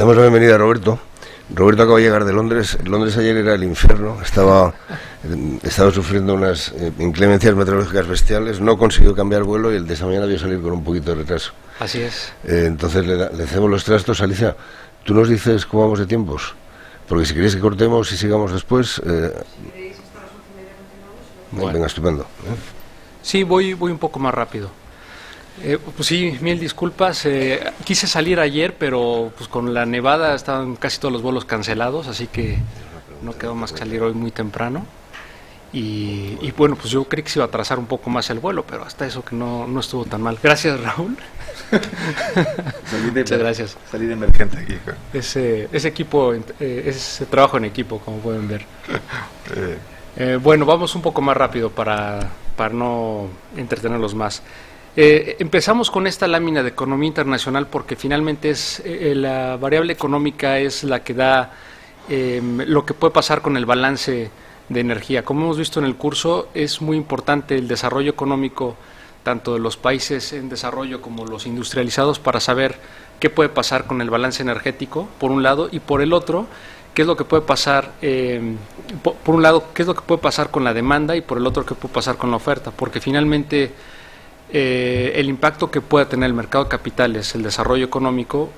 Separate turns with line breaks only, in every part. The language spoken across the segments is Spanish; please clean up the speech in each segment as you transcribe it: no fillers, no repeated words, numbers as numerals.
Damos la bienvenida a Roberto. Roberto acaba de llegar de Londres. Londres ayer era el infierno. Estaba sufriendo unas inclemencias meteorológicas bestiales. No consiguió cambiar el vuelo y el de esta mañana debió salir con un poquito de retraso.
Así es.
Entonces le hacemos los trastos. Alicia, ¿tú nos dices cómo vamos de tiempos? Porque si queréis que cortemos y sigamos después... Bueno. Venga, estupendo.
Sí, voy un poco más rápido. Pues sí, mil disculpas. Quise salir ayer, pero pues con la nevada estaban casi todos los vuelos cancelados, así que no quedó más que salir hoy muy temprano. Y bueno, pues yo creí que se iba a atrasar un poco más el vuelo, pero hasta eso que no estuvo tan mal. Gracias, Raúl. Muchas gracias.
Salí de emergente aquí.
Ese equipo, ese trabajo en equipo, como pueden ver. Bueno, vamos un poco más rápido para no entretenerlos más. Empezamos con esta lámina de economía internacional porque finalmente es la variable económica es la que da lo que puede pasar con el balance de energía. Como hemos visto en el curso, es muy importante el desarrollo económico tanto de los países en desarrollo como los industrializados para saber qué puede pasar con el balance energético, por un lado, y por el otro, qué es lo que puede pasar, por un lado, qué es lo que puede pasar con la demanda y por el otro, qué puede pasar con la oferta, porque finalmente el impacto que pueda tener el mercado de capitales, el desarrollo económico,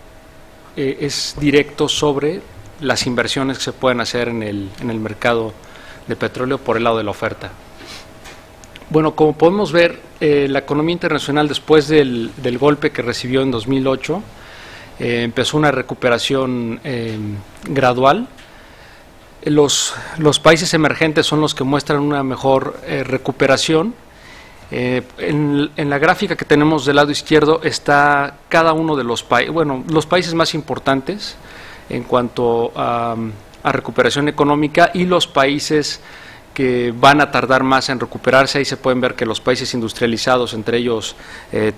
es directo sobre las inversiones que se pueden hacer en el mercado de petróleo por el lado de la oferta. Bueno, como podemos ver, la economía internacional después del golpe que recibió en 2008, empezó una recuperación gradual. Los países emergentes son los que muestran una mejor recuperación. En la gráfica que tenemos del lado izquierdo está cada uno de los países, bueno, los países más importantes en cuanto a recuperación económica y los países que van a tardar más en recuperarse. Ahí se pueden ver que los países industrializados, entre ellos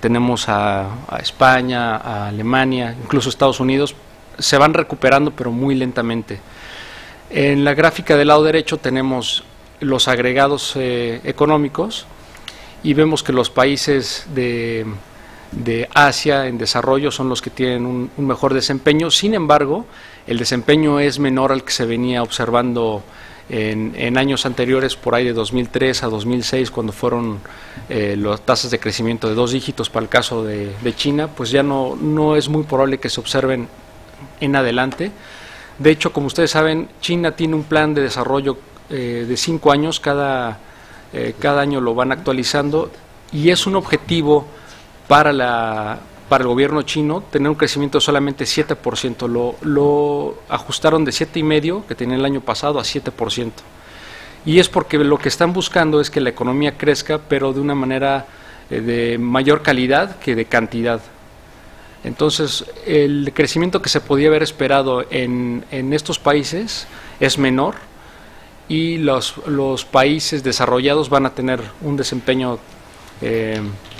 tenemos a España, a Alemania, incluso Estados Unidos, se van recuperando pero muy lentamente. En la gráfica del lado derecho tenemos los agregados económicos y vemos que los países de Asia en desarrollo son los que tienen un mejor desempeño. Sin embargo, el desempeño es menor al que se venía observando en años anteriores, por ahí de 2003 a 2006, cuando fueron las tasas de crecimiento de 2 dígitos para el caso de China, pues ya no es muy probable que se observen en adelante. De hecho, como ustedes saben, China tiene un plan de desarrollo de 5 años, cada año lo van actualizando, y es un objetivo para el gobierno chino tener un crecimiento de solamente 7%, lo ajustaron de 7,5% que tenía el año pasado a 7%, y es porque lo que están buscando es que la economía crezca, pero de una manera de mayor calidad que de cantidad. Entonces, el crecimiento que se podía haber esperado en estos países es menor, y los países desarrollados van a tener un desempeño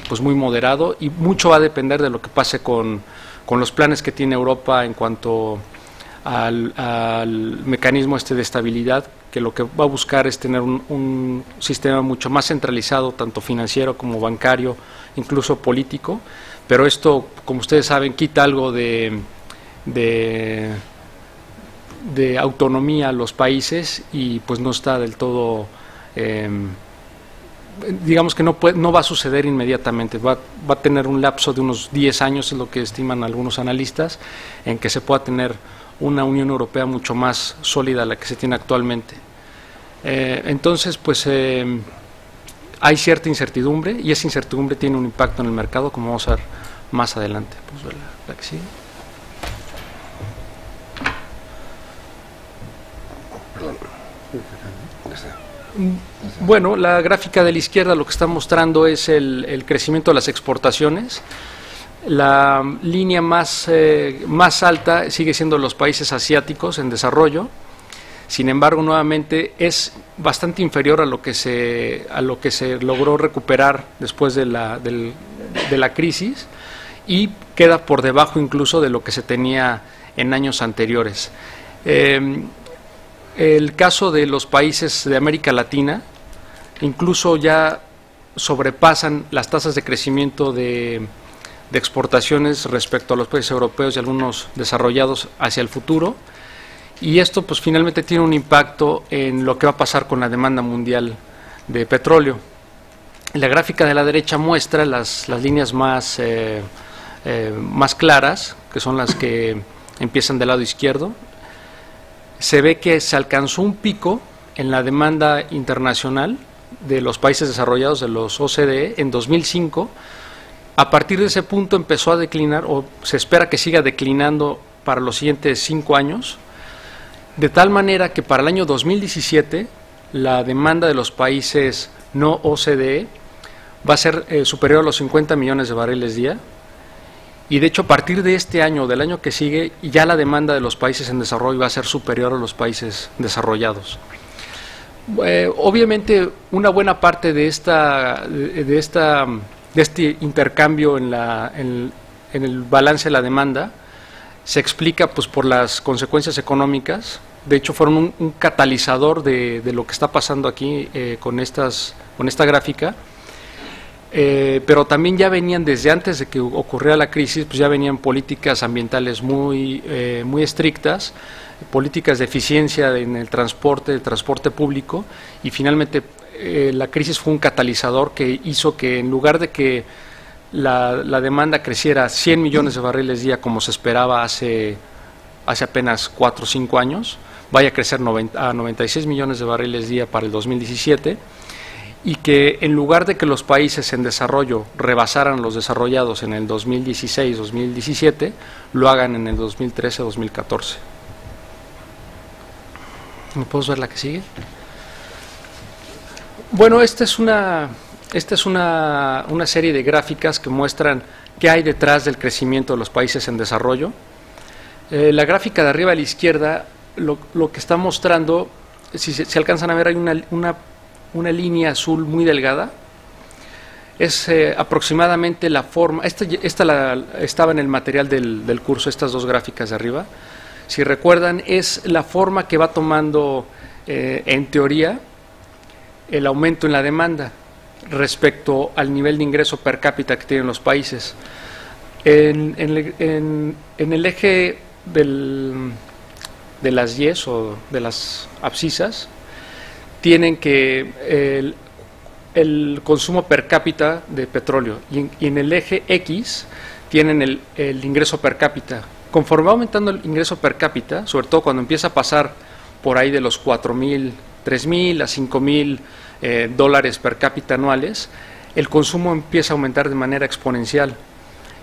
pues muy moderado, y mucho va a depender de lo que pase con los planes que tiene Europa en cuanto al mecanismo de estabilidad, que lo que va a buscar es tener un sistema mucho más centralizado, tanto financiero como bancario, incluso político, pero esto, como ustedes saben, quita algo de autonomía a los países, y pues no está del todo, digamos que no va a suceder inmediatamente, va a tener un lapso de unos 10 años, es lo que estiman algunos analistas, en que se pueda tener una Unión Europea mucho más sólida a la que se tiene actualmente. Entonces, pues hay cierta incertidumbre, y esa incertidumbre tiene un impacto en el mercado, como vamos a ver más adelante. Pues la que sigue. Bueno, la gráfica de la izquierda lo que está mostrando es el crecimiento de las exportaciones. La línea más alta sigue siendo los países asiáticos en desarrollo. Sin embargo, nuevamente es bastante inferior a lo que se logró recuperar después de la crisis, y queda por debajo incluso de lo que se tenía en años anteriores. El caso de los países de América Latina incluso ya sobrepasan las tasas de crecimiento de de exportaciones respecto a los países europeos y algunos desarrollados hacia el futuro, y esto pues finalmente tiene un impacto en lo que va a pasar con la demanda mundial de petróleo. La gráfica de la derecha muestra las líneas más claras, que son las que empiezan del lado izquierdo. Se ve que se alcanzó un pico en la demanda internacional de los países desarrollados, de los OCDE, en 2005. A partir de ese punto empezó a declinar, o se espera que siga declinando para los siguientes 5 años, de tal manera que para el año 2017 la demanda de los países no OCDE va a ser superior a los 50 millones de barriles día, y de hecho a partir de este año, del año que sigue, ya la demanda de los países en desarrollo va a ser superior a los países desarrollados. Obviamente una buena parte de este intercambio en el balance de la demanda se explica pues por las consecuencias económicas. De hecho fueron un catalizador de lo que está pasando aquí con esta gráfica, pero también ya venían desde antes de que ocurriera la crisis, pues ya venían políticas ambientales muy estrictas, políticas de eficiencia en el transporte público, y finalmente la crisis fue un catalizador que hizo que en lugar de que la demanda creciera a 100 millones de barriles día como se esperaba hace apenas 4 o 5 años, vaya a crecer a 96 millones de barriles día para el 2017, y que en lugar de que los países en desarrollo rebasaran los desarrollados en el 2016-2017, lo hagan en el 2013-2014. ¿Me puedes ver la que sigue? Bueno, esta es una serie de gráficas que muestran qué hay detrás del crecimiento de los países en desarrollo. La gráfica de arriba a la izquierda lo que está mostrando, si alcanzan a ver, hay una línea azul muy delgada. Es aproximadamente la forma, estaba en el material del curso, estas dos gráficas de arriba. Si recuerdan, es la forma que va tomando, en teoría, el aumento en la demanda respecto al nivel de ingreso per cápita que tienen los países. En el eje de las Y o de las abscisas, tienen que el consumo per cápita de petróleo, y en el eje X tienen el ingreso per cápita. Conforme va aumentando el ingreso per cápita, sobre todo cuando empieza a pasar por ahí de los 4.000, 3.000 a 5.000 dólares per cápita anuales, el consumo empieza a aumentar de manera exponencial.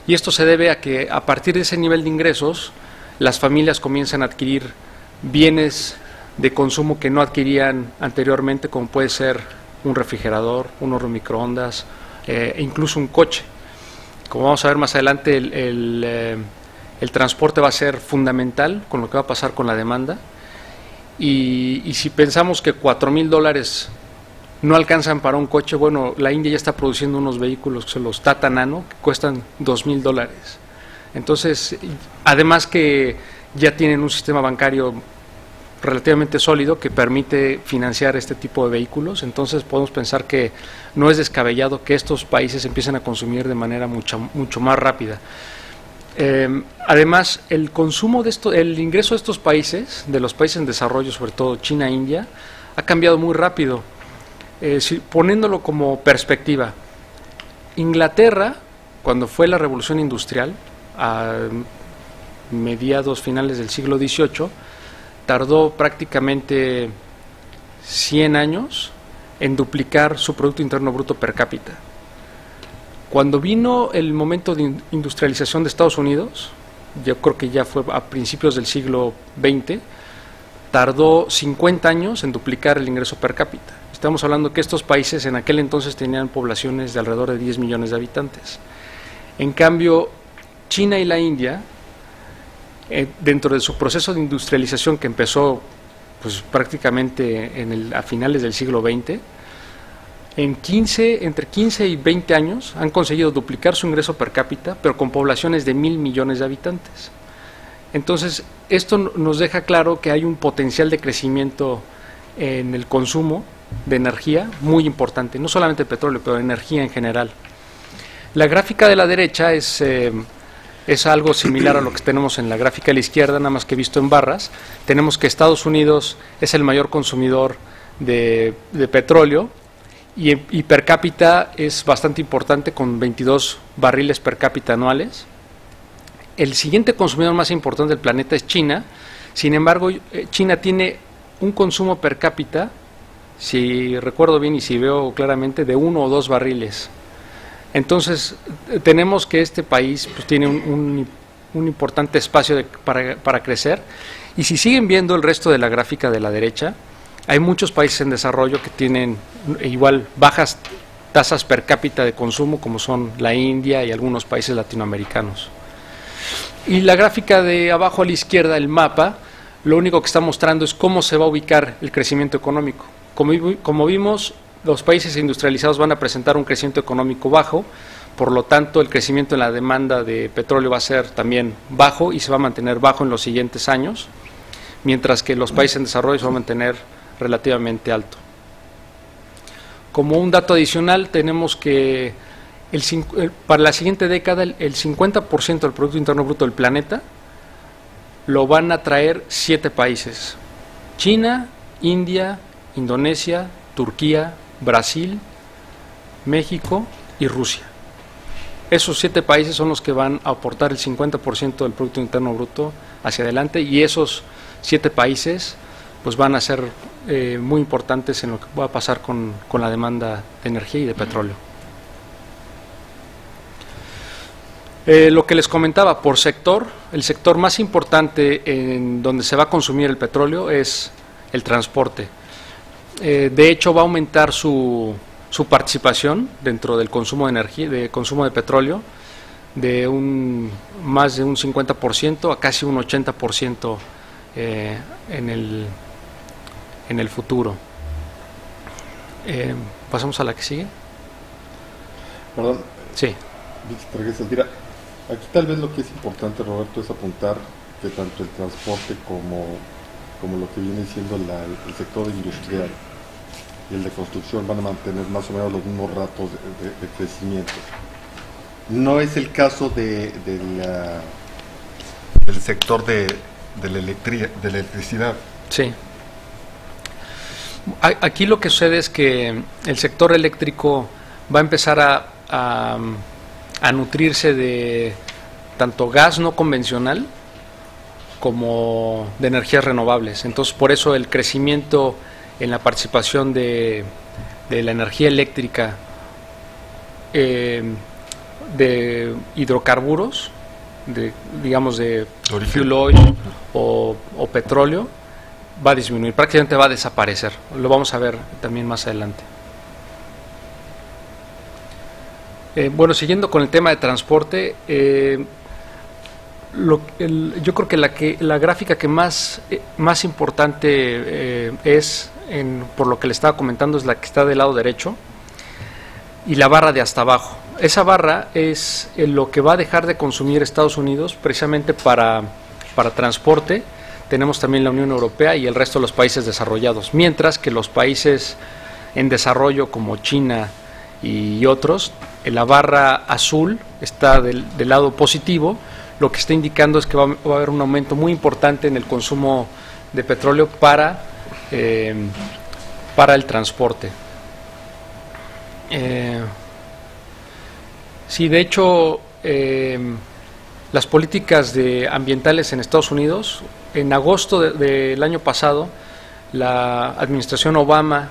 Y esto se debe a que a partir de ese nivel de ingresos, las familias comienzan a adquirir bienes de consumo que no adquirían anteriormente, como puede ser un refrigerador, un horno microondas, e incluso un coche. Como vamos a ver más adelante, el transporte va a ser fundamental con lo que va a pasar con la demanda, y si pensamos que 4.000 dólares no alcanzan para un coche, bueno, la India ya está produciendo unos vehículos, los Tata Nano, que cuestan 2.000 dólares. Entonces, además que ya tienen un sistema bancario relativamente sólido que permite financiar este tipo de vehículos, entonces podemos pensar que no es descabellado que estos países empiecen a consumir de manera mucho más rápida. Además, el consumo el ingreso de estos países, de los países en desarrollo, sobre todo China e India, ha cambiado muy rápido. Poniéndolo como perspectiva, Inglaterra, cuando fue la revolución industrial, a finales del siglo XVIII, tardó prácticamente 100 años en duplicar su Producto Interno Bruto per cápita. Cuando vino el momento de industrialización de Estados Unidos, yo creo que ya fue a principios del siglo XX, tardó 50 años en duplicar el ingreso per cápita. Estamos hablando que estos países en aquel entonces tenían poblaciones de alrededor de 10 millones de habitantes. En cambio, China y la India, dentro de su proceso de industrialización que empezó pues, prácticamente a finales del siglo XX, entre 15 y 20 años han conseguido duplicar su ingreso per cápita, pero con poblaciones de 1.000 millones de habitantes. Entonces, esto nos deja claro que hay un potencial de crecimiento en el consumo de energía muy importante, no solamente petróleo, pero energía en general. La gráfica de la derecha es algo similar a lo que tenemos en la gráfica de la izquierda, nada más que visto en barras. Tenemos que Estados Unidos es el mayor consumidor de petróleo y per cápita es bastante importante, con 22 barriles per cápita anuales. El siguiente consumidor más importante del planeta es China. Sin embargo, China tiene un consumo per cápita, si recuerdo bien y si veo claramente, de 1 o 2 barriles. Entonces, tenemos que este país pues, tiene un importante espacio para crecer. Y si siguen viendo el resto de la gráfica de la derecha, hay muchos países en desarrollo que tienen igual bajas tasas per cápita de consumo, como son la India y algunos países latinoamericanos. Y la gráfica de abajo a la izquierda, el mapa, lo único que está mostrando es cómo se va a ubicar el crecimiento económico. Como vimos, los países industrializados van a presentar un crecimiento económico bajo, por lo tanto el crecimiento en la demanda de petróleo va a ser también bajo y se va a mantener bajo en los siguientes años, mientras que los países en desarrollo se van a mantener relativamente alto. Como un dato adicional, tenemos que para la siguiente década el 50% del Producto Interno Bruto del planeta lo van a traer 7 países: China, India, Indonesia, Turquía, Brasil, México y Rusia. Esos 7 países son los que van a aportar el 50% del Producto Interno Bruto hacia adelante, y esos 7 países pues van a ser muy importantes en lo que va a pasar con la demanda de energía y de petróleo. Lo que les comentaba, por sector, el sector más importante en donde se va a consumir el petróleo es el transporte. De hecho, va a aumentar su participación dentro del consumo de energía, de consumo de petróleo, de más de un 50% a casi un 80% en el futuro. Pasamos a la que sigue.
Perdón.
Sí.
Mira, aquí tal vez lo que es importante, Roberto, es apuntar que tanto el transporte como lo que viene siendo el sector industrial y el de construcción van a mantener más o menos los mismos ratos de crecimiento. No es el caso del sector de la electricidad.
Sí. Aquí lo que sucede es que el sector eléctrico va a empezar a nutrirse de tanto gas no convencional como de energías renovables. Entonces, por eso el crecimiento en la participación de la energía eléctrica, de hidrocarburos, digamos de fuel oil o petróleo, va a disminuir, prácticamente va a desaparecer. Lo vamos a ver también más adelante. Bueno, siguiendo con el tema de transporte, yo creo que la gráfica que más importante es, por lo que le estaba comentando, es la que está del lado derecho, y la barra de hasta abajo. Esa barra es lo que va a dejar de consumir Estados Unidos precisamente para transporte. Tenemos también la Unión Europea y el resto de los países desarrollados, mientras que los países en desarrollo como China y otros, en la barra azul está del lado positivo, lo que está indicando es que va a haber un aumento muy importante en el consumo de petróleo para el transporte. Sí, de hecho, las políticas ambientales en Estados Unidos, en agosto del año pasado, la administración Obama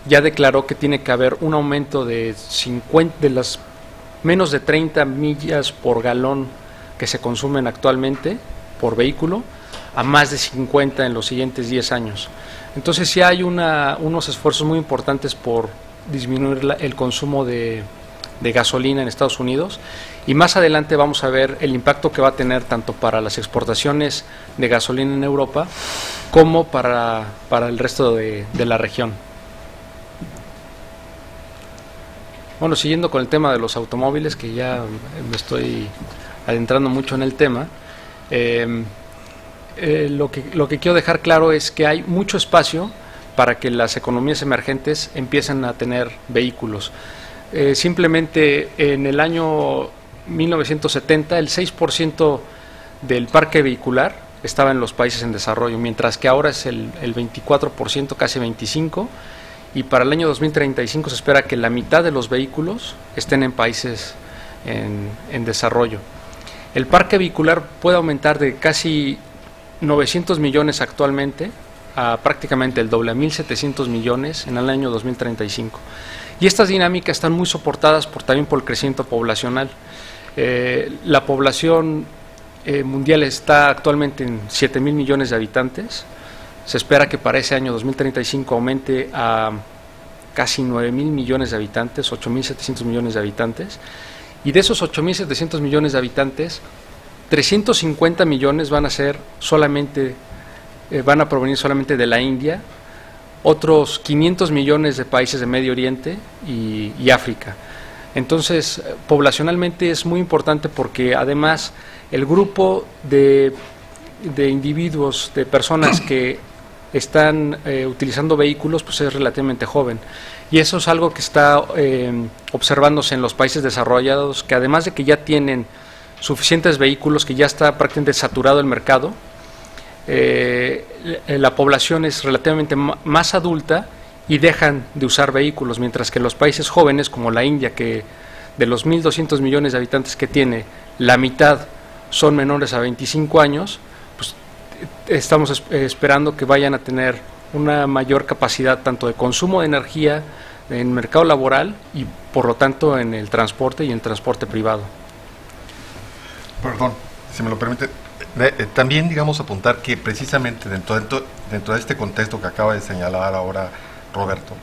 ya declaró que tiene que haber un aumento de las menos de 30 millas por galón que se consumen actualmente por vehículo a más de 50 en los siguientes 10 años. Entonces sí hay unos esfuerzos muy importantes por disminuir el consumo de gasolina en Estados Unidos, y más adelante vamos a ver el impacto que va a tener tanto para las exportaciones de gasolina en Europa como para el resto de la región. Bueno, siguiendo con el tema de los automóviles, que ya me estoy adentrando mucho en el tema, lo que quiero dejar claro es que hay mucho espacio para que las economías emergentes empiecen a tener vehículos. Simplemente en el año 1970 el 6% del parque vehicular estaba en los países en desarrollo, mientras que ahora es el 24%, casi 25%, y para el año 2035 se espera que la mitad de los vehículos estén en países en desarrollo. El parque vehicular puede aumentar de casi 900 millones actualmente a prácticamente el doble, a 1.700 millones en el año 2035. Y estas dinámicas están muy soportadas también por el crecimiento poblacional. La población mundial está actualmente en 7.000 millones de habitantes. Se espera que para ese año 2035 aumente a casi 9.000 millones de habitantes, 8.700 millones de habitantes. Y de esos 8.700 millones de habitantes, 350 millones van a provenir solamente de la India, otros 500 millones de países de Medio Oriente y África. Entonces, poblacionalmente es muy importante porque además el grupo de individuos, de personas que están utilizando vehículos, pues es relativamente joven. Y eso es algo que está observándose en los países desarrollados, que además de que ya tienen suficientes vehículos, que ya está prácticamente saturado el mercado, la población es relativamente más adulta y dejan de usar vehículos, mientras que los países jóvenes como la India, que de los 1.200 millones de habitantes que tiene, la mitad son menores a 25 años, pues estamos esperando que vayan a tener una mayor capacidad tanto de consumo de energía en el mercado laboral y por lo tanto en el transporte y en el transporte privado.
Perdón, si me lo permite. También, digamos, apuntar que precisamente dentro de este contexto que acaba de señalar ahora Roberto,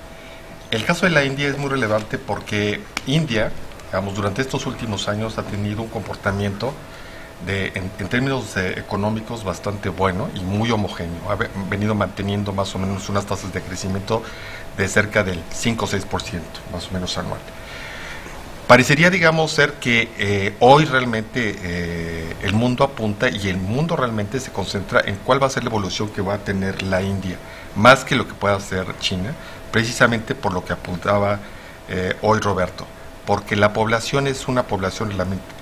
el caso de la India es muy relevante porque India, digamos, durante estos últimos años ha tenido un comportamiento en términos económicos bastante bueno y muy homogéneo. Ha venido manteniendo más o menos unas tasas de crecimiento de cerca del 5 o 6%, más o menos anual. Parecería, digamos, ser que hoy realmente el mundo apunta y el mundo realmente se concentra en cuál va a ser la evolución que va a tener la India, más que lo que pueda hacer China, precisamente por lo que apuntaba hoy Roberto, porque la población es una población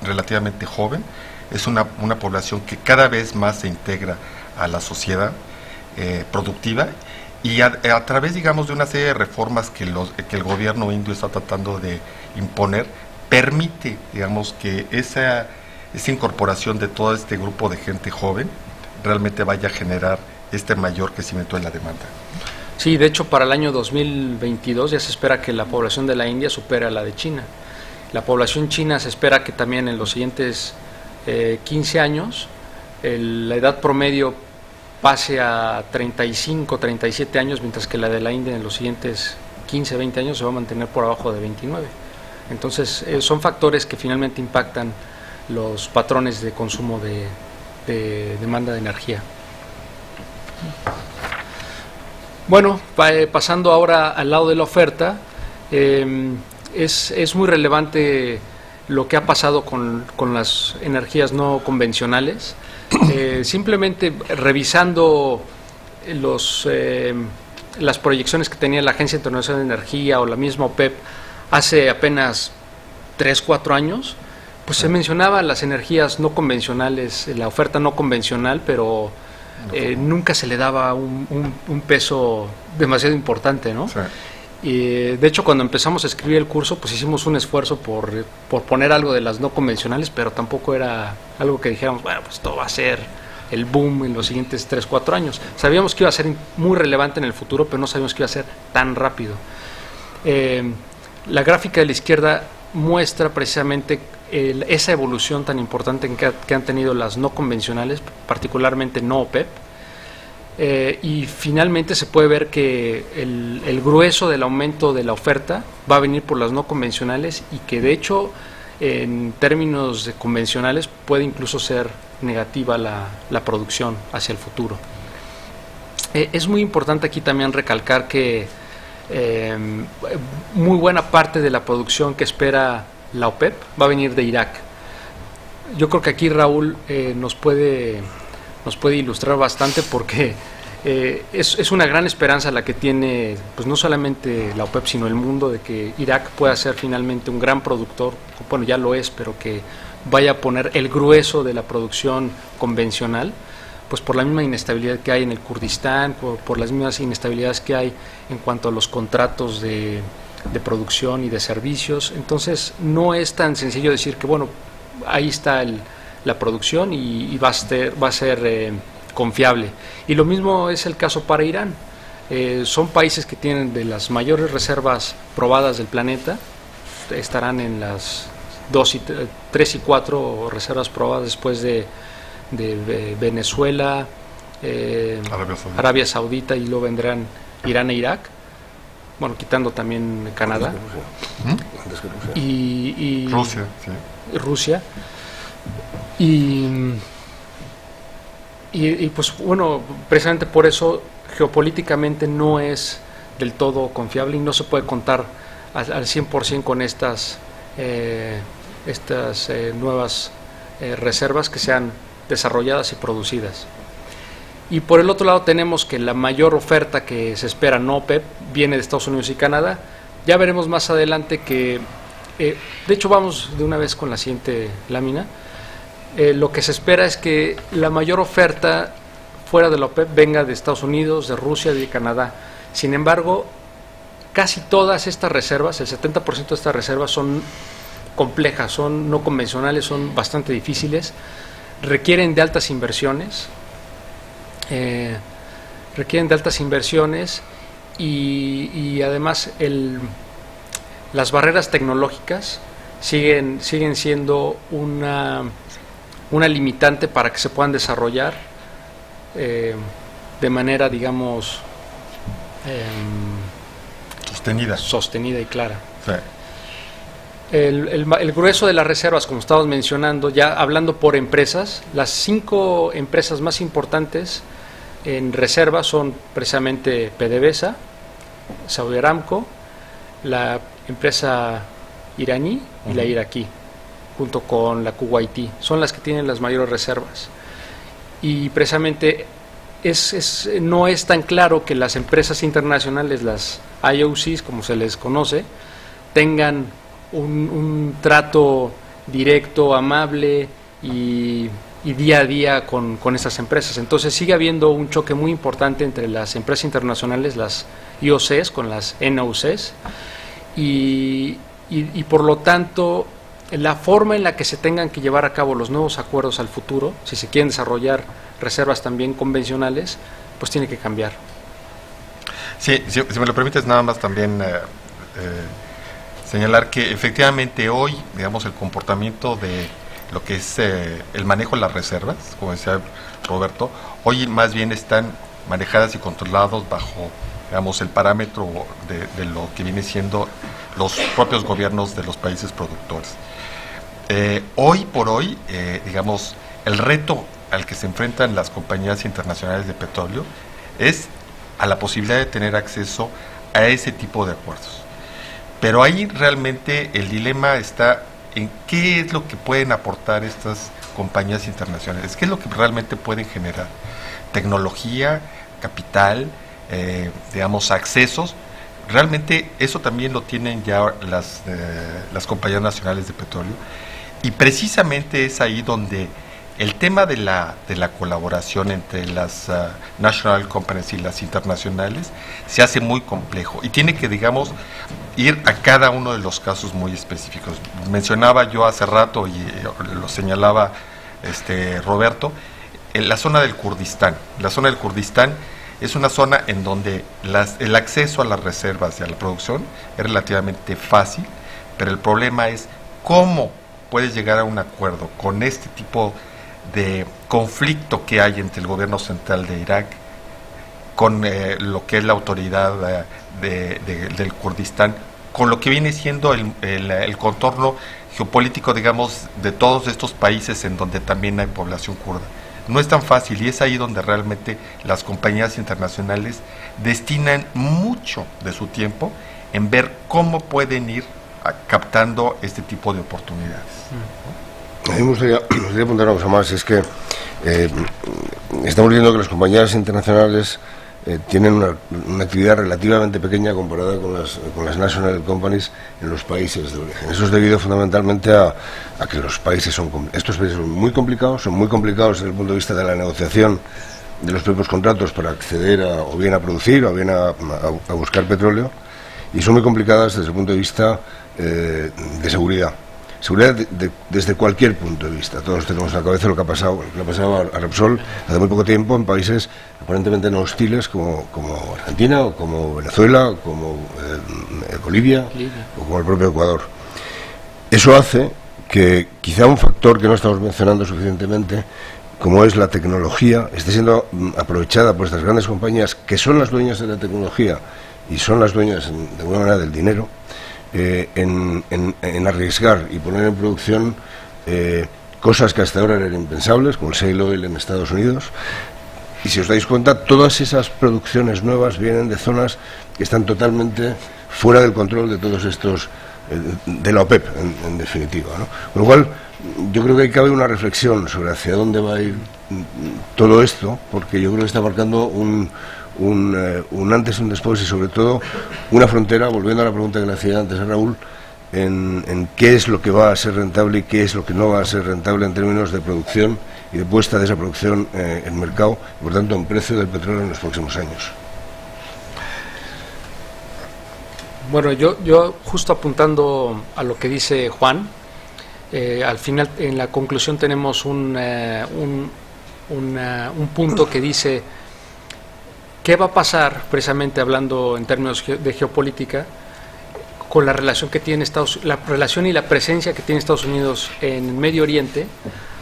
relativamente joven, es una población que cada vez más se integra a la sociedad productiva y a través, digamos, de una serie de reformas que el gobierno indio está tratando de imponer, permite, digamos, que esa incorporación de todo este grupo de gente joven realmente vaya a generar este mayor crecimiento en la demanda.
Sí, de hecho para el año 2022 ya se espera que la población de la India supere a la de China. La población china se espera que también en los siguientes 15 años la edad promedio pase a 35, 37 años, mientras que la de la India en los siguientes 15, 20 años se va a mantener por abajo de 29. Entonces son factores que finalmente impactan los patrones de consumo de demanda de energía. Bueno, pasando ahora al lado de la oferta, es muy relevante lo que ha pasado con las energías no convencionales. Simplemente revisando las proyecciones que tenía la Agencia Internacional de Energía o la misma OPEP hace apenas 3-4 años, pues se mencionaba las energías no convencionales, la oferta no convencional, pero nunca se le daba un peso demasiado importante, ¿no? Sí. Y de hecho, cuando empezamos a escribir el curso, pues hicimos un esfuerzo por poner algo de las no convencionales, pero tampoco era algo que dijéramos, bueno, pues esto va a ser el boom en los siguientes 3-4 años. Sabíamos que iba a ser muy relevante en el futuro, pero no sabíamos que iba a ser tan rápido. La gráfica de la izquierda muestra precisamente esa evolución tan importante que han tenido las no convencionales, particularmente no OPEP. Y finalmente se puede ver que el grueso del aumento de la oferta va a venir por las no convencionales y que de hecho en términos de convencionales puede incluso ser negativa la producción hacia el futuro. Es muy importante aquí también recalcar que muy buena parte de la producción que espera la OPEP va a venir de Irak. Yo creo que aquí Raúl nos puede ilustrar bastante porque Es una gran esperanza la que tiene, pues no solamente la OPEP, sino el mundo, de que Irak pueda ser finalmente un gran productor, bueno, ya lo es, pero que vaya a poner el grueso de la producción convencional, pues por la misma inestabilidad que hay en el Kurdistán, por las mismas inestabilidades que hay en cuanto a los contratos de producción y de servicios. Entonces no es tan sencillo decir que, bueno, ahí está la producción y va a ser confiable. Y lo mismo es el caso para Irán. Son países que tienen de las mayores reservas probadas del planeta, estarán en las 3 y 4 reservas probadas después de Venezuela, Arabia Saudita, y luego vendrán Irán e Irak, bueno, quitando también Canadá y
Rusia, sí.
Rusia y pues bueno, precisamente por eso geopolíticamente no es del todo confiable y no se puede contar al 100% con estas nuevas reservas que sean desarrolladas y producidas. Y por el otro lado tenemos que la mayor oferta que se espera no OPEP viene de Estados Unidos y Canadá. Ya veremos más adelante que, de hecho vamos de una vez con la siguiente lámina. Lo que se espera es que la mayor oferta fuera de la OPEP venga de Estados Unidos, de Rusia y de Canadá. Sin embargo, casi todas estas reservas, el 70% de estas reservas son complejas, son no convencionales, son bastante difíciles, requieren de altas inversiones, y además las barreras tecnológicas siguen siendo una limitante para que se puedan desarrollar de manera, digamos, sostenida y clara.
Sí.
El grueso de las reservas, como estábamos mencionando, ya hablando por empresas, las 5 empresas más importantes en reservas son precisamente PDVSA, Saudi Aramco, la empresa iraní y la iraquí, junto con la Kuwaití. Son las que tienen las mayores reservas. Y precisamente no es tan claro que las empresas internacionales, las IOCs, como se les conoce, tengan un trato directo, amable y día a día con estas empresas. Entonces sigue habiendo un choque muy importante entre las empresas internacionales, las IOCs, con las NOCs, y por lo tanto la forma en la que se tengan que llevar a cabo los nuevos acuerdos al futuro, si se quieren desarrollar reservas también convencionales, pues tiene que cambiar.
Sí, si me lo permites, nada más también señalar que efectivamente hoy, digamos, el comportamiento de lo que es el manejo de las reservas, como decía Roberto, hoy más bien están manejadas y controlados bajo, digamos, el parámetro de lo que viene siendo los propios gobiernos de los países productores. Hoy por hoy, digamos, el reto al que se enfrentan las compañías internacionales de petróleo es a la posibilidad de tener acceso a ese tipo de acuerdos. Pero ahí realmente el dilema está en qué es lo que pueden aportar estas compañías internacionales, qué es lo que realmente pueden generar. Tecnología, capital, digamos, accesos. Realmente eso también lo tienen ya las compañías nacionales de petróleo. Y precisamente es ahí donde el tema de la colaboración entre las national companies y las internacionales se hace muy complejo y tiene que, digamos, ir a cada uno de los casos muy específicos. Mencionaba yo hace rato y lo señalaba Roberto, en la zona del Kurdistán. La zona del Kurdistán es una zona en donde el acceso a las reservas y a la producción es relativamente fácil, pero el problema es cómo puedes llegar a un acuerdo con este tipo de conflicto que hay entre el gobierno central de Irak con lo que es la autoridad del Kurdistán, con lo que viene siendo el contorno geopolítico, digamos, de todos estos países en donde también hay población kurda. No es tan fácil y es ahí donde realmente las compañías internacionales destinan mucho de su tiempo en ver cómo pueden ir captando este tipo de oportunidades.
A mí me gustaría apuntar una cosa más, es que estamos viendo que las compañías internacionales tienen una actividad relativamente pequeña comparada con las national companies en los países de origen. Eso es debido fundamentalmente a que estos países son muy complicados, desde el punto de vista de la negociación de los propios contratos para acceder o bien a producir o bien a buscar petróleo, y son muy complicadas desde el punto de vista de seguridad. Seguridad desde cualquier punto de vista. Todos tenemos en la cabeza lo que ha pasado a Repsol hace muy poco tiempo en países aparentemente no hostiles como Argentina o como Venezuela o como Bolivia o como el propio Ecuador. Eso hace que quizá un factor que no estamos mencionando suficientemente, como es la tecnología, esté siendo aprovechada por estas grandes compañías que son las dueñas de la tecnología y son las dueñas de alguna manera del dinero, en arriesgar y poner en producción cosas que hasta ahora eran impensables, como el shale oil en Estados Unidos. Y si os dais cuenta, todas esas producciones nuevas vienen de zonas que están totalmente fuera del control de todos estos, de la OPEP, en definitiva, ¿no? Con lo cual, yo creo que ahí cabe una reflexión sobre hacia dónde va a ir todo esto, porque yo creo que está marcando un antes y un después, y sobre todo una frontera, volviendo a la pregunta que le hacía antes a Raúl, en qué es lo que va a ser rentable y qué es lo que no va a ser rentable en términos de producción y de puesta de esa producción en mercado, y por tanto en precio del petróleo en los próximos años.
Bueno, yo justo apuntando a lo que dice Juan, al final, en la conclusión tenemos un punto que dice: ¿qué va a pasar, precisamente hablando en términos de geopolítica, con la relación que tiene la relación y la presencia que tiene Estados Unidos en el Medio Oriente,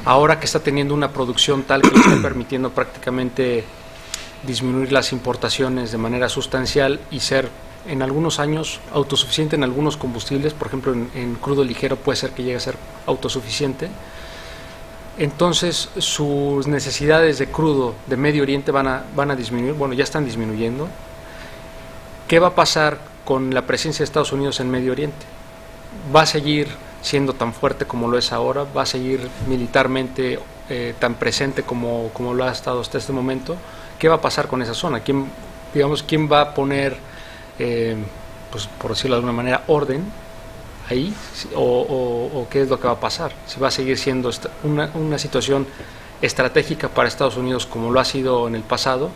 ahora que está teniendo una producción tal que le está permitiendo prácticamente disminuir las importaciones de manera sustancial y ser en algunos años autosuficiente en algunos combustibles? Por ejemplo, en crudo ligero puede ser que llegue a ser autosuficiente. Entonces sus necesidades de crudo de Medio Oriente van a disminuir, bueno, ya están disminuyendo. ¿Qué va a pasar con la presencia de Estados Unidos en Medio Oriente? ¿Va a seguir siendo tan fuerte como lo es ahora? ¿Va a seguir militarmente tan presente como lo ha estado hasta este momento? ¿Qué va a pasar con esa zona? ¿Quién va a poner, pues por decirlo de alguna manera, orden ahí, o qué es lo que va a pasar? Si va a seguir siendo una situación estratégica para Estados Unidos como lo ha sido en el pasado.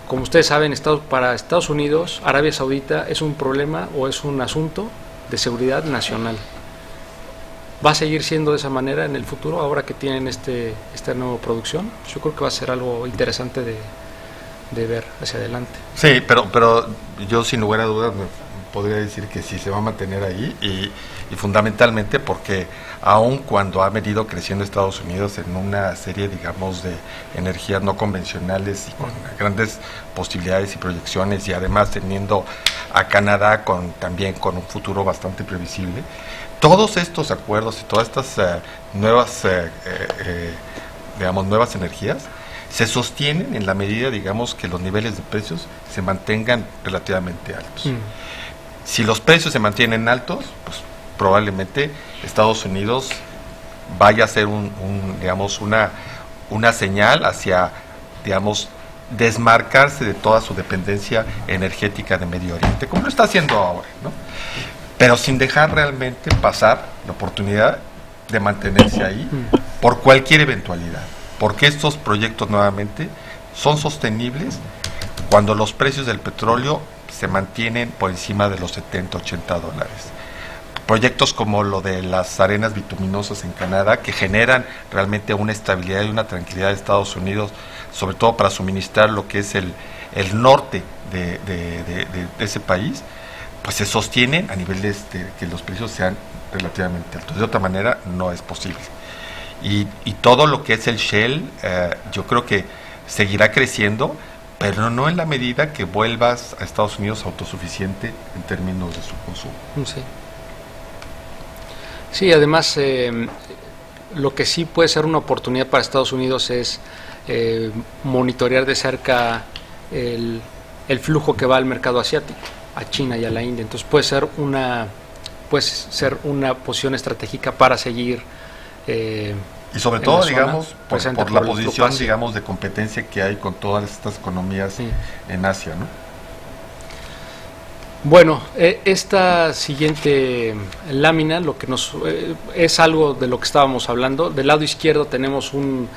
Como ustedes saben, para Estados Unidos, Arabia Saudita es un problema o es un asunto de seguridad nacional. ¿Va a seguir siendo de esa manera en el futuro, ahora que tienen esta nueva producción? Yo creo que va a ser algo interesante de ver hacia adelante.
Sí, pero yo sin lugar a dudas podría decir que sí se va a mantener ahí, y fundamentalmente porque aun cuando ha venido creciendo Estados Unidos en una serie, digamos, de energías no convencionales y con grandes posibilidades y proyecciones, y además teniendo a Canadá también con un futuro bastante previsible, todos estos acuerdos y todas estas nuevas energías se sostienen en la medida, digamos, que los niveles de precios se mantengan relativamente altos. Si los precios se mantienen altos, pues probablemente Estados Unidos vaya a ser una señal hacia, digamos, desmarcarse de toda su dependencia energética de Medio Oriente, como lo está haciendo ahora, ¿no? Pero sin dejar realmente pasar la oportunidad de mantenerse ahí por cualquier eventualidad, porque estos proyectos nuevamente son sostenibles cuando los precios del petróleo se mantienen por encima de los $70-80. Proyectos como lo de las arenas bituminosas en Canadá, que generan realmente una estabilidad y una tranquilidad de Estados Unidos, sobre todo para suministrar lo que es el norte de ese país, pues se sostienen a nivel de que los precios sean relativamente altos. De otra manera no es posible. Y todo lo que es el shale, yo creo que seguirá creciendo, pero no en la medida que vuelvas a Estados Unidos autosuficiente en términos de su consumo.
Sí. Sí, además, lo que sí puede ser una oportunidad para Estados Unidos es monitorear de cerca el flujo que va al mercado asiático, a China y a la India. Entonces puede ser una posición estratégica para seguir
Y sobre
en
todo,
la zona,
digamos, por la
el
posición,
Flupacio.
digamos, de competencia que hay con todas estas economías
Sí.
en Asia, ¿no?
Bueno, esta siguiente lámina lo que nos es algo de lo que estábamos hablando. Del lado izquierdo tenemos un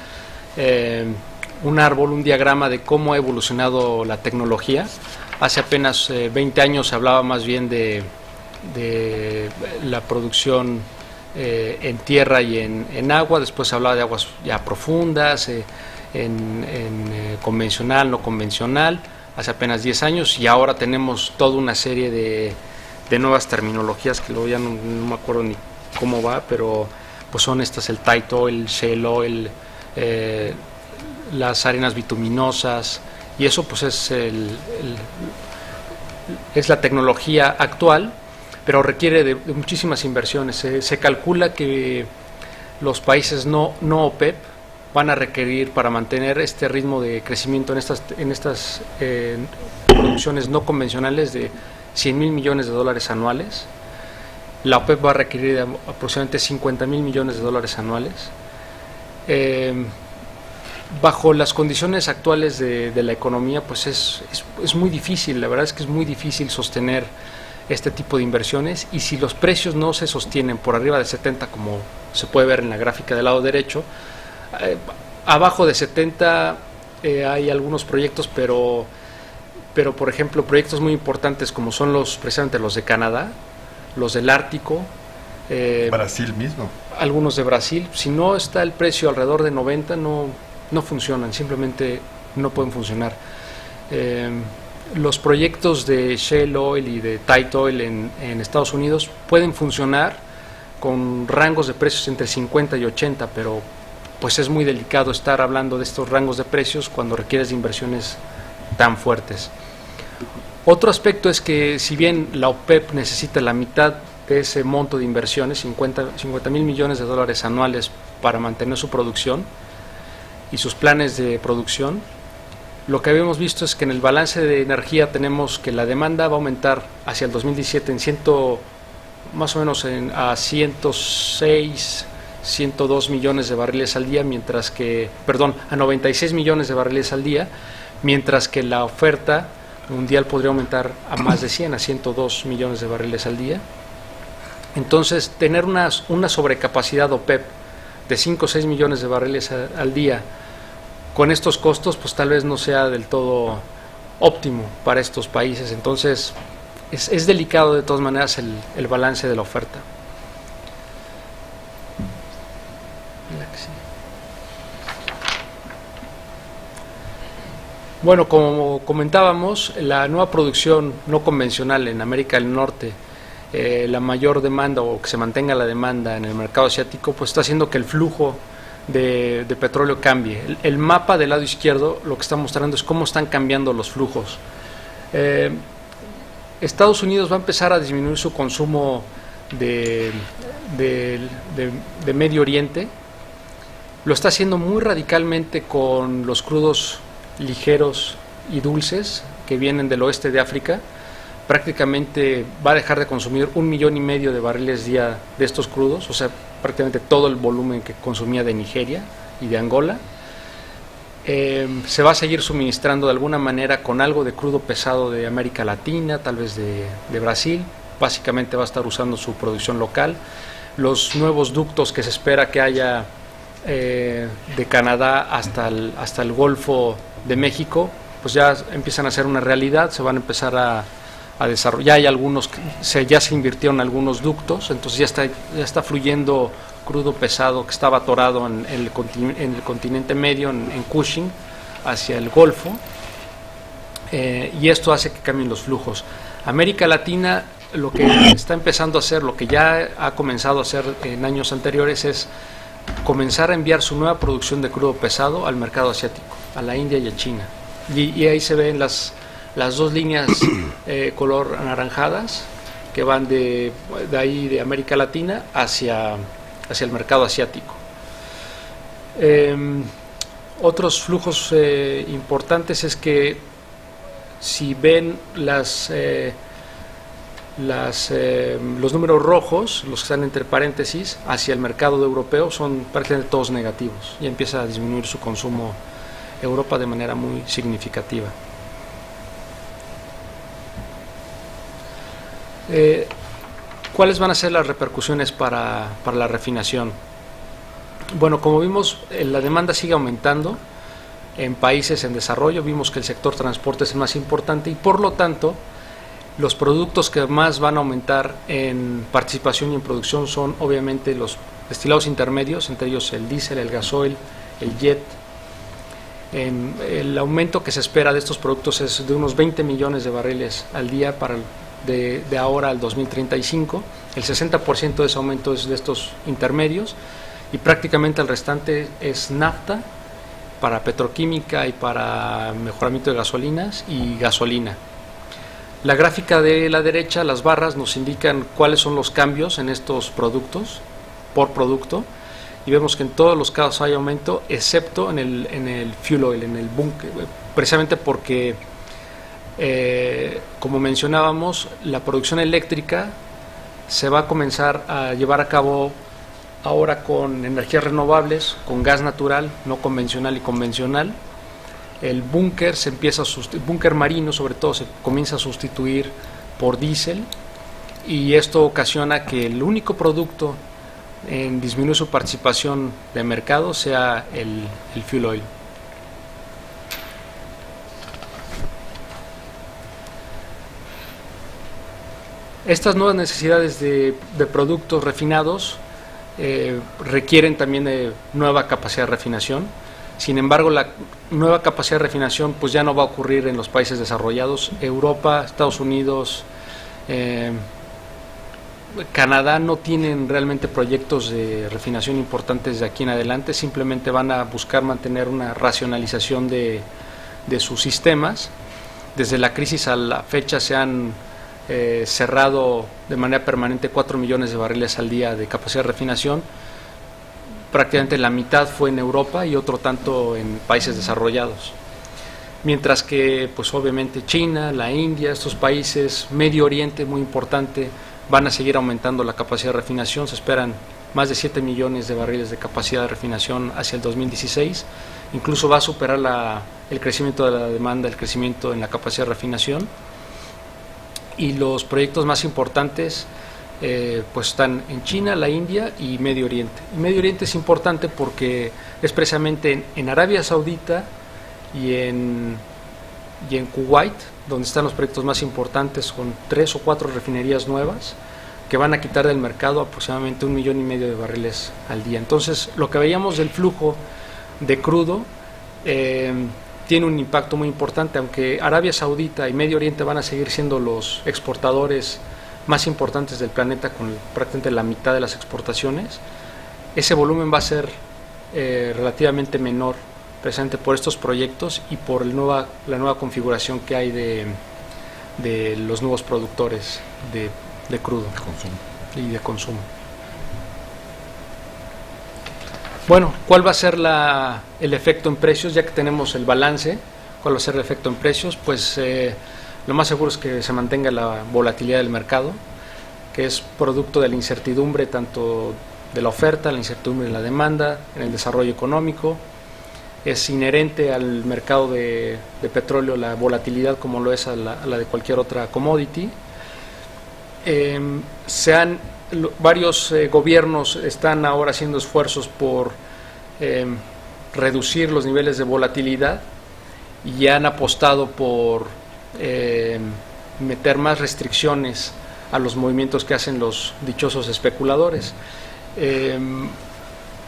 árbol, un diagrama de cómo ha evolucionado la tecnología. Hace apenas 20 años se hablaba más bien de la producción en tierra y en agua. Después se hablaba de aguas ya profundas, convencional, no convencional, hace apenas 10 años, y ahora tenemos toda una serie de nuevas terminologías que luego ya no me acuerdo ni cómo va, pero pues son estas: el tight oil, shale oil, las arenas bituminosas, y eso pues es la tecnología actual, pero requiere de muchísimas inversiones. Se calcula que los países no OPEP van a requerir, para mantener este ritmo de crecimiento en estas producciones no convencionales, de 100,000 millones de dólares anuales. La OPEP va a requerir de aproximadamente 50,000 millones de dólares anuales. Bajo las condiciones actuales de la economía, pues es muy difícil, la verdad es que es muy difícil sostener este tipo de inversiones, y si los precios no se sostienen por arriba de 70, como se puede ver en la gráfica del lado derecho, abajo de 70 hay algunos proyectos, pero por ejemplo proyectos muy importantes como son precisamente los de Canadá, los del Ártico,
Brasil mismo.
algunos de Brasil. Si no está el precio alrededor de 90, no funcionan, simplemente no pueden funcionar. Los proyectos de shale oil y de tight oil en Estados Unidos pueden funcionar con rangos de precios entre 50 y 80, pero pues es muy delicado estar hablando de estos rangos de precios cuando requieres de inversiones tan fuertes. Otro aspecto es que, si bien la OPEP necesita la mitad de ese monto de inversiones, 50,000 millones de dólares anuales, para mantener su producción y sus planes de producción, lo que habíamos visto es que en el balance de energía tenemos que la demanda va a aumentar hacia el 2017 más o menos a 106, 102 millones de barriles al día, a 96 millones de barriles al día, mientras que la oferta mundial podría aumentar a más de 100, a 102 millones de barriles al día. Entonces, tener una sobrecapacidad OPEP de 5 o 6 millones de barriles al día con estos costos, pues tal vez no sea del todo óptimo para estos países. Entonces, es delicado de todas maneras el balance de la oferta. Bueno, como comentábamos, la nueva producción no convencional en América del Norte, la mayor demanda, o que se mantenga la demanda en el mercado asiático, pues está haciendo que el flujo de petróleo cambie. El mapa del lado izquierdo lo que está mostrando es cómo están cambiando los flujos. Estados Unidos va a empezar a disminuir su consumo de Medio Oriente. Lo está haciendo muy radicalmente con los crudos ligeros y dulces que vienen del oeste de África. Prácticamente va a dejar de consumir 1,5 millones de barriles día de estos crudos, o sea, prácticamente todo el volumen que consumía de Nigeria y de Angola. Se va a seguir suministrando de alguna manera con algo de crudo pesado de América Latina, tal vez de Brasil. Básicamente va a estar usando su producción local. Los nuevos ductos que se espera que haya de Canadá hasta el Golfo de México, pues ya empiezan a ser una realidad, se van a empezar a desarrollar. Ya hay algunos, ya se invirtieron algunos ductos, entonces ya está fluyendo crudo pesado que estaba atorado en el continente medio, en Cushing, hacia el Golfo, y esto hace que cambien los flujos. América Latina lo que está empezando a hacer, lo que ya ha comenzado a hacer en años anteriores, es comenzar a enviar su nueva producción de crudo pesado al mercado asiático, a la India y a China. Y ahí se ven las dos líneas color anaranjadas que van de ahí, de América Latina hacia el mercado asiático. Otros flujos importantes es que, si ven Los números rojos, los que están entre paréntesis, hacia el mercado europeo son prácticamente todos negativos y empieza a disminuir su consumo Europa de manera muy significativa. ¿Cuáles van a ser las repercusiones para la refinación? Bueno, como vimos, la demanda sigue aumentando en países en desarrollo. Vimos que el sector transporte es el más importante y por lo tanto los productos que más van a aumentar en participación y en producción son obviamente los destilados intermedios, entre ellos el diésel, el gasoil, el jet. El aumento que se espera de estos productos es de unos 20 millones de barriles al día de ahora al 2035. El 60% de ese aumento es de estos intermedios y prácticamente el restante es nafta para petroquímica y para mejoramiento de gasolinas y gasolina. La gráfica de la derecha, las barras nos indican cuáles son los cambios en estos productos por producto y vemos que en todos los casos hay aumento excepto en el fuel oil, en el bunker, precisamente porque como mencionábamos, la producción eléctrica se va a comenzar a llevar a cabo ahora con energías renovables, con gas natural, no convencional y convencional. El búnker búnker marino sobre todo se comienza a sustituir por diésel y esto ocasiona que el único producto en disminuir su participación de mercado sea el fuel oil. Estas nuevas necesidades de productos refinados requieren también de nueva capacidad de refinación. Sin embargo, la nueva capacidad de refinación pues ya no va a ocurrir en los países desarrollados. Europa, Estados Unidos, Canadá no tienen realmente proyectos de refinación importantes de aquí en adelante, simplemente van a buscar mantener una racionalización de sus sistemas. Desde la crisis a la fecha se han cerrado de manera permanente 4 millones de barriles al día de capacidad de refinación. Prácticamente la mitad fue en Europa y otro tanto en países desarrollados. Mientras que, pues obviamente China, la India, estos países, Medio Oriente, muy importante, van a seguir aumentando la capacidad de refinación. Se esperan más de 7 millones de barriles de capacidad de refinación hacia el 2016. Incluso va a superar el crecimiento de la demanda, el crecimiento en la capacidad de refinación. Y los proyectos más importantes pues están en China, la India y Medio Oriente. Y Medio Oriente es importante porque es precisamente en Arabia Saudita y en Kuwait donde están los proyectos más importantes, con 3 o 4 refinerías nuevas que van a quitar del mercado aproximadamente 1,5 millones de barriles al día. Entonces, lo que veíamos del flujo de crudo tiene un impacto muy importante, aunque Arabia Saudita y Medio Oriente van a seguir siendo los exportadores más importantes del planeta con prácticamente la mitad de las exportaciones. Ese volumen va a ser relativamente menor precisamente por estos proyectos y por la nueva configuración que hay de los nuevos productores de crudo y de consumo. Bueno, ¿cuál va a ser el efecto en precios? Ya que tenemos el balance, ¿cuál va a ser el efecto en precios? Pues lo más seguro es que se mantenga la volatilidad del mercado, que es producto de la incertidumbre tanto de la oferta, la incertidumbre de la demanda, en el desarrollo económico. Es inherente al mercado de petróleo la volatilidad como lo es a la de cualquier otra commodity. Varios gobiernos están ahora haciendo esfuerzos por reducir los niveles de volatilidad y han apostado por meter más restricciones a los movimientos que hacen los dichosos especuladores.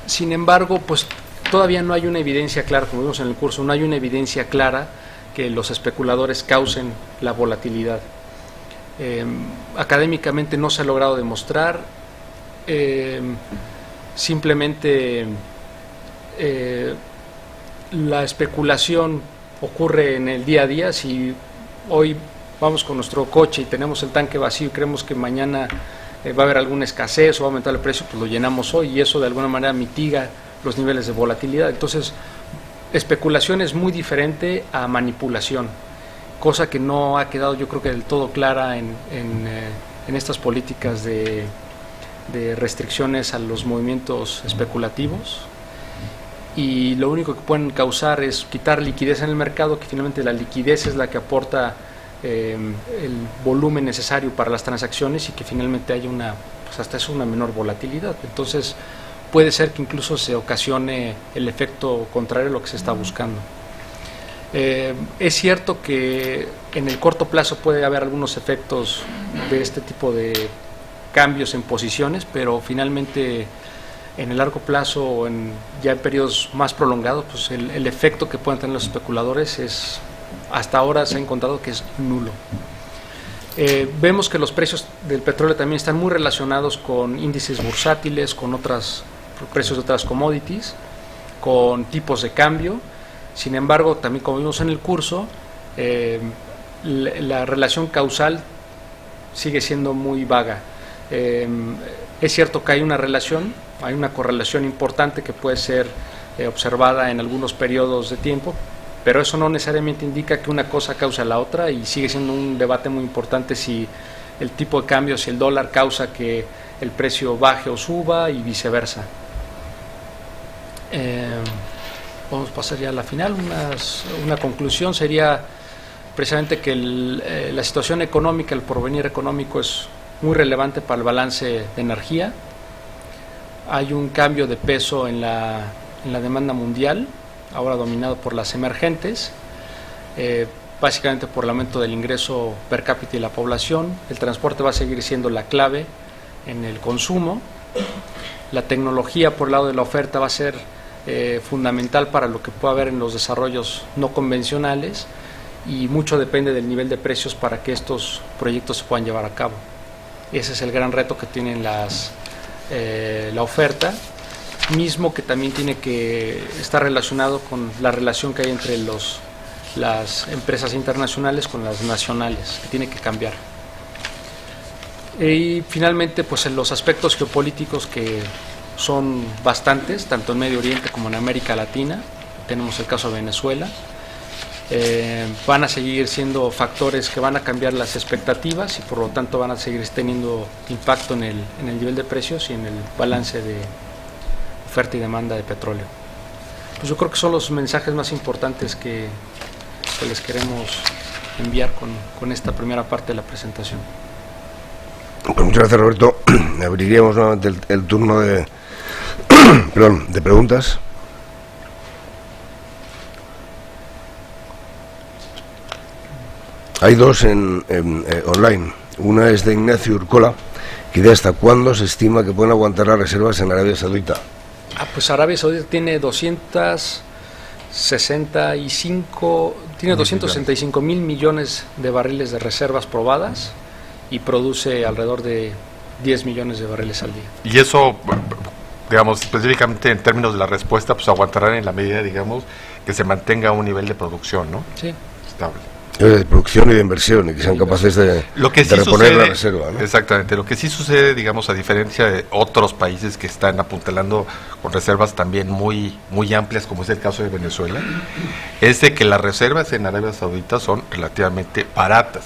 Sin embargo, pues todavía no hay una evidencia clara, como vimos en el curso, no hay una evidencia clara que los especuladores causen la volatilidad. Académicamente no se ha logrado demostrar, simplemente la especulación ocurre en el día a día. Si hoy vamos con nuestro coche y tenemos el tanque vacío y creemos que mañana va a haber alguna escasez o va a aumentar el precio, pues lo llenamos hoy y eso de alguna manera mitiga los niveles de volatilidad. Entonces, especulación es muy diferente a manipulación, cosa que no ha quedado yo creo que del todo clara en en estas políticas de restricciones a los movimientos especulativos, y lo único que pueden causar es quitar liquidez en el mercado, que finalmente la liquidez es la que aporta el volumen necesario para las transacciones y que finalmente haya hasta eso una menor volatilidad. Entonces puede ser que incluso se ocasione el efecto contrario a lo que se está buscando. Es cierto que en el corto plazo puede haber algunos efectos de este tipo de cambios en posiciones, pero finalmente en el largo plazo o ya en periodos más prolongados, pues el efecto que pueden tener los especuladores hasta ahora se ha encontrado que es nulo. Vemos que los precios del petróleo también están muy relacionados con índices bursátiles, con precios de otras commodities, con tipos de cambio. Sin embargo, también como vimos en el curso, la relación causal sigue siendo muy vaga. Es cierto que hay una correlación importante que puede ser observada en algunos periodos de tiempo, pero eso no necesariamente indica que una cosa causa la otra, y sigue siendo un debate muy importante si el tipo de cambio, si el dólar causa que el precio baje o suba y viceversa. Vamos a pasar ya a la final. Una conclusión sería precisamente que la situación económica, el porvenir económico es muy relevante para el balance de energía. Hay un cambio de peso en la demanda mundial, ahora dominado por las emergentes, básicamente por el aumento del ingreso per cápita y la población. El transporte va a seguir siendo la clave en el consumo. La tecnología, por el lado de la oferta, va a ser fundamental para lo que pueda haber en los desarrollos no convencionales, y mucho depende del nivel de precios para que estos proyectos se puedan llevar a cabo. Ese es el gran reto que tienen la oferta, mismo que también tiene que estar relacionado con la relación que hay entre las empresas internacionales con las nacionales, que tiene que cambiar. Y finalmente, pues en los aspectos geopolíticos, que son bastantes, tanto en Medio Oriente como en América Latina, tenemos el caso de Venezuela, van a seguir siendo factores que van a cambiar las expectativas y por lo tanto van a seguir teniendo impacto en el nivel de precios y en el balance de oferta y demanda de petróleo. Pues yo creo que son los mensajes más importantes que les queremos enviar con esta primera parte de la presentación.
Pues muchas gracias, Roberto. Abriríamos nuevamente el turno de preguntas. Hay dos online. Una es de Ignacio Urcola, que de hasta cuándo se estima que pueden aguantar las reservas en Arabia Saudita.
Pues Arabia Saudita tiene 265 mil millones de barriles de reservas probadas y produce alrededor de 10 millones de barriles al día. Y
eso, digamos, específicamente en términos de la respuesta, pues aguantarán en la medida, digamos, que se mantenga un nivel de producción, ¿no?
Sí.
Estable.
De producción y de inversión, y que sean capaces de reponer la reserva, ¿no?
Exactamente. Lo que sí sucede, digamos, a diferencia de otros países que están apuntalando con reservas también muy amplias, como es el caso de Venezuela, es de que las reservas en Arabia Saudita son relativamente baratas.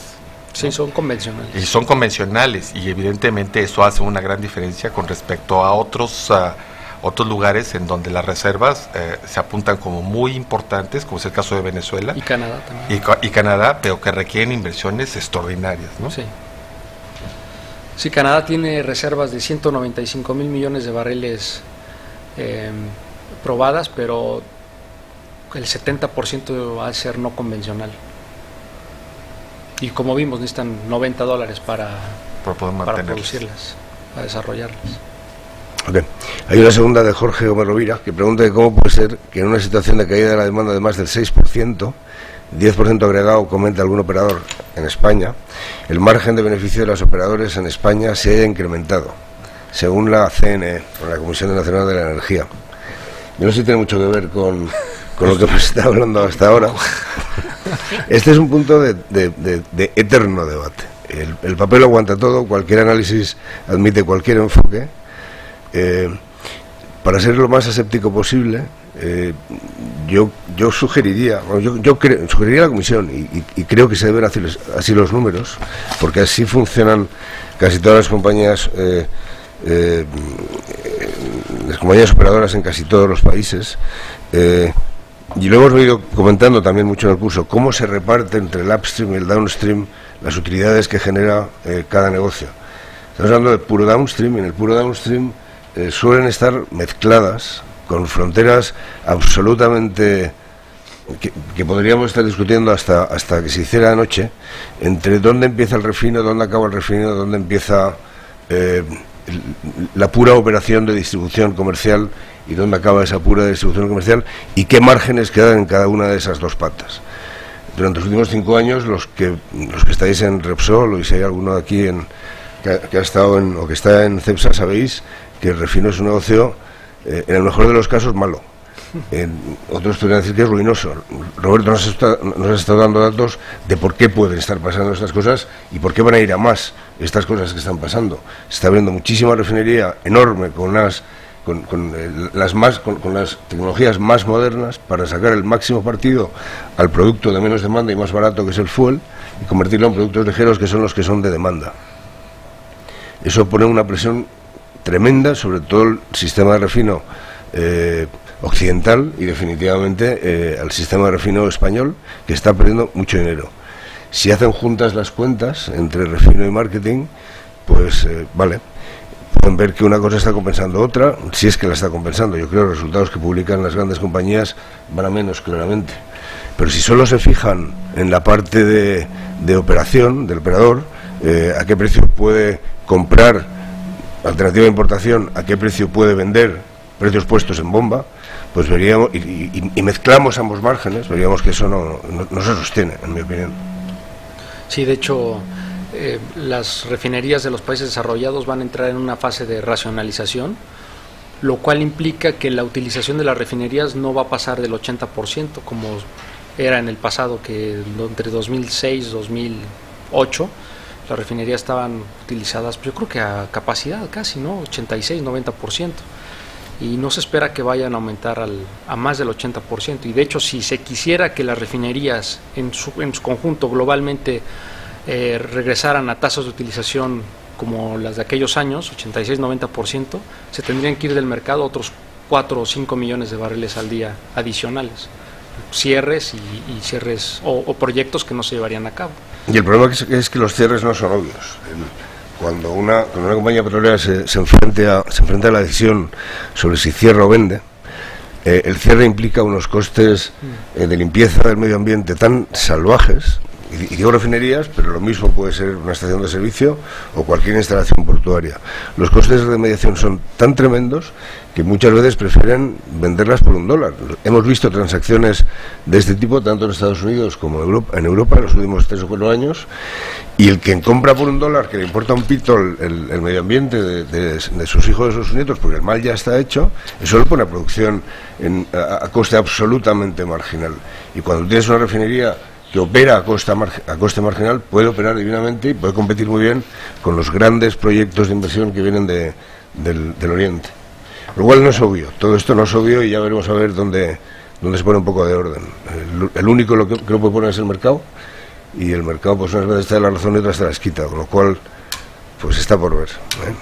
Sí, son convencionales.
Y son convencionales, y evidentemente eso hace una gran diferencia con respecto a otros lugares en donde las reservas se apuntan como muy importantes, como es el caso de Venezuela.
Y Canadá también.
Y Canadá, pero que requieren inversiones extraordinarias, ¿no?
Sí. Sí, Canadá tiene reservas de 195 mil millones de barriles probadas, pero el 70% va a ser no convencional. Y como vimos, necesitan $90 para producirlas, para desarrollarlas.
Okay. Hay una segunda de Jorge Gómez Rovira, que pregunta de cómo puede ser que en una situación de caída de la demanda de más del 6%, 10% agregado, comenta algún operador en España, el margen de beneficio de los operadores en España se haya incrementado, según la CNE, con la Comisión Nacional de la Energía. Yo no sé si tiene mucho que ver con lo que hemos estado hablando hasta ahora. Este es un punto de eterno debate. El papel aguanta todo, cualquier análisis admite cualquier enfoque. Para ser lo más aséptico posible, yo sugeriría a la Comisión, y creo que se deben hacer así los números, porque así funcionan casi todas las compañías operadoras en casi todos los países, y lo hemos venido comentando también mucho en el curso, cómo se reparte entre el upstream y el downstream las utilidades que genera cada negocio. Estamos hablando de puro downstream, y en el puro downstream suelen estar mezcladas con fronteras absolutamente que podríamos estar discutiendo hasta que se hiciera de noche, entre dónde empieza el refino, dónde acaba el refino, dónde empieza la pura operación de distribución comercial y dónde acaba esa pura distribución comercial, y qué márgenes quedan en cada una de esas dos patas. Durante los últimos 5 años, los que estáis en Repsol, o si hay alguno aquí que ha estado o que está en Cepsa, sabéis que el refino es un negocio, en el mejor de los casos, malo. Otros podrían decir que es ruinoso. Roberto nos ha estado dando datos de por qué pueden estar pasando estas cosas y por qué van a ir a más estas cosas que están pasando. Se está abriendo muchísima refinería enorme con las tecnologías más modernas para sacar el máximo partido al producto de menos demanda y más barato, que es el fuel, y convertirlo en productos ligeros, que son los que son de demanda. Eso pone una presión tremenda sobre todo el sistema de refino occidental y definitivamente al sistema de refino español, que está perdiendo mucho dinero. Si hacen juntas las cuentas entre refino y marketing, pues vale, pueden ver que una cosa está compensando otra, si es que la está compensando. Yo creo que los resultados que publican las grandes compañías van a menos, claramente. Pero si solo se fijan en la parte de operación, del operador, a qué precio puede comprar alternativa de importación, a qué precio puede vender, precios puestos en bomba, pues veríamos, y mezclamos ambos márgenes, veríamos que eso no se sostiene, en mi opinión.
Sí, de hecho, las refinerías de los países desarrollados van a entrar en una fase de racionalización, lo cual implica que la utilización de las refinerías no va a pasar del 80%, como era en el pasado, que entre 2006 y 2008 las refinerías estaban utilizadas, yo creo que a capacidad casi, ¿no? 86-90%. Y no se espera que vayan a aumentar a más del 80%. Y de hecho, si se quisiera que las refinerías en su conjunto globalmente regresaran a tasas de utilización como las de aquellos años, 86-90%, se tendrían que ir del mercado otros 4 o 5 millones de barriles al día adicionales. Cierres y cierres o proyectos que no se llevarían a cabo.
Y el problema es que los cierres no son obvios. Cuando una compañía petrolera se enfrenta a la decisión sobre si cierra o vende, el cierre implica unos costes de limpieza del medio ambiente tan salvajes, y digo refinerías, pero lo mismo puede ser una estación de servicio o cualquier instalación portuaria. Los costes de remediación son tan tremendos que muchas veces prefieren venderlas por $1. Hemos visto transacciones de este tipo tanto en Estados Unidos como en Europa en los últimos 3 o 4 años, y el que compra por $1, que le importa un pito el medio ambiente de sus hijos, de sus nietos, porque el mal ya está hecho, eso le pone a producción a coste absolutamente marginal. Y cuando tienes una refinería que opera a coste marginal, puede operar divinamente y puede competir muy bien con los grandes proyectos de inversión que vienen del Oriente. Lo cual no es obvio, todo esto no es obvio, y ya veremos a ver dónde se pone un poco de orden. El único que lo puede poner es el mercado, y el mercado pues unas veces te da la razón y otras te las quita, con lo cual pues está por ver, ¿eh?